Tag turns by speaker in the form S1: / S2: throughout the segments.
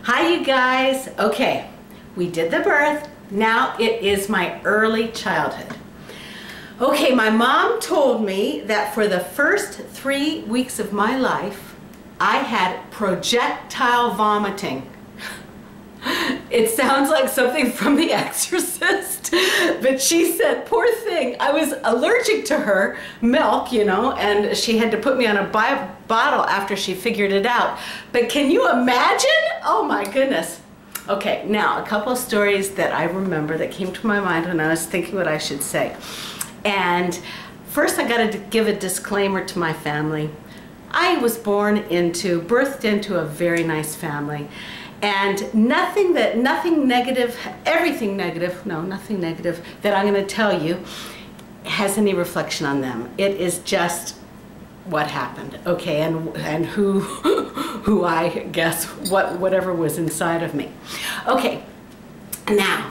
S1: Hi you guys. Okay, we did the birth. Now it is my early childhood. Okay, my mom told me that for the first 3 weeks of my life, I had projectile vomiting. It sounds like something from The Exorcist, but she said, poor thing, I was allergic to her milk, you know, and she had to put me on a bottle after she figured it out. But can you imagine? Oh my goodness. Okay, now a couple of stories that I remember that came to my mind when I was thinking what I should say. And first I got to give a disclaimer to my family. I was birthed into a very nice family. And nothing negative that I'm going to tell you has any reflection on them. It is just what happened, okay, and who I guess whatever was inside of me. Okay, now,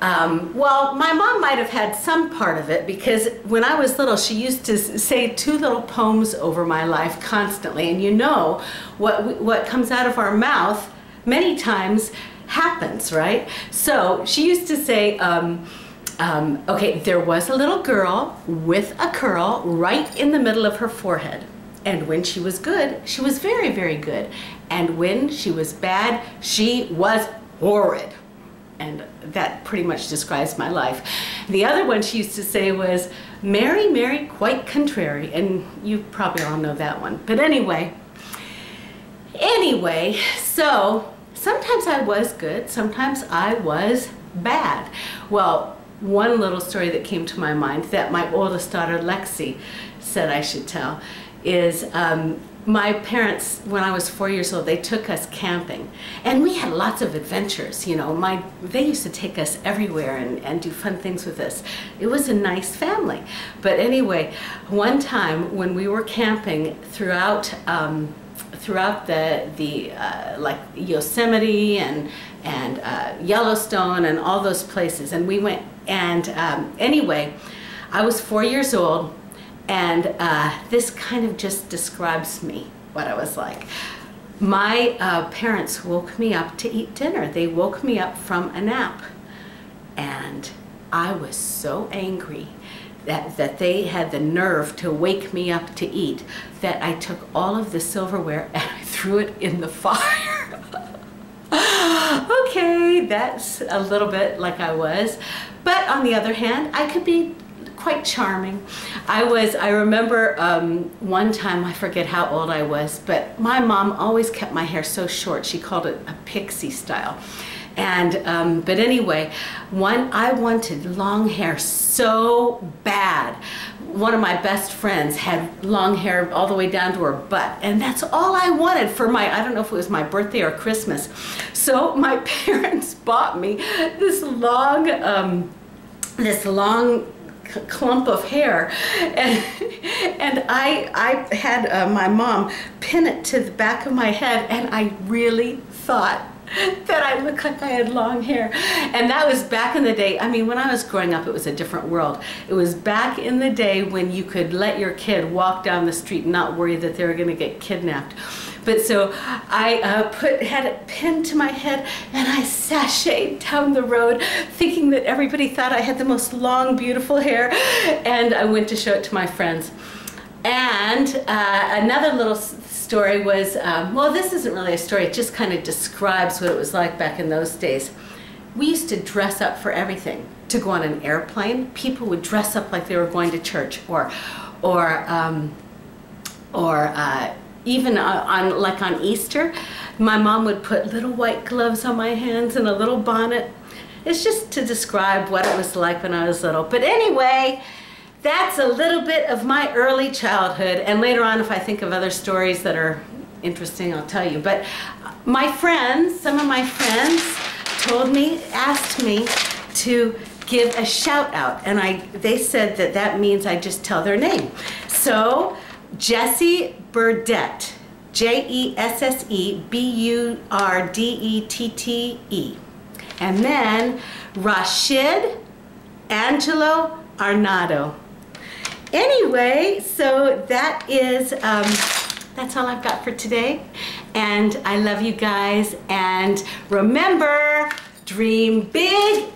S1: well, my mom might have had some part of it because when I was little, she used to say 2 little poems over my life constantly, and you know what comes out of our mouth many times happens, right? So she used to say, okay, there was a little girl with a curl right in the middle of her forehead. And when she was good, she was very, very good. And when she was bad, she was horrid. And that pretty much describes my life. The other one she used to say was, Mary, Mary, quite contrary. And you probably all know that one. But anyway, so sometimes I was good, sometimes I was bad. Well, one little story that came to my mind that my oldest daughter Lexi said I should tell is my parents, when I was 4 years old, they took us camping, and we had lots of adventures. You know, they used to take us everywhere and do fun things with us. It was a nice family. But anyway, one time when we were camping throughout the like Yosemite and Yellowstone and all those places, and we went, and anyway, I was 4 years old, and this kind of just describes me, what I was like. My parents woke me up to eat dinner. They woke me up from a nap, and I was so angry that they had the nerve to wake me up to eat, that I took all of the silverware and I threw it in the fire. Okay, that's a little bit like I was. But on the other hand, I could be quite charming. I remember one time, I forget how old I was, but my mom always kept my hair so short. She called it a pixie style. And but anyway, I wanted long hair so bad. One of my best friends had long hair all the way down to her butt, and that's all I wanted for I don't know if it was my birthday or Christmas. So my parents bought me this long clump of hair, and I had my mom pin it to the back of my head, and I really thought that I looked like I had long hair. And that was back in the day. I mean, when I was growing up, it was a different world. It was back in the day when you could let your kid walk down the street and not worry that they were going to get kidnapped. But so I had it pinned to my head, and I sashayed down the road thinking that everybody thought I had the most long, beautiful hair, and I went to show it to my friends. And another little story was, well, this isn't really a story, it just kind of describes what it was like back in those days. We used to dress up for everything. To go on an airplane, people would dress up like they were going to church, or even on Easter, my mom would put little white gloves on my hands and a little bonnet. It's just to describe what it was like when I was little. But anyway, that's a little bit of my early childhood, and later on, if I think of other stories that are interesting, I'll tell you. But my friends, some of my friends asked me to give a shout out, and they said that means I just tell their name. So, Jessie Burdette, Jessie, and then Rashid Angelo Arnado. Anyway, so that is, that's all I've got for today. And I love you guys. And remember, dream big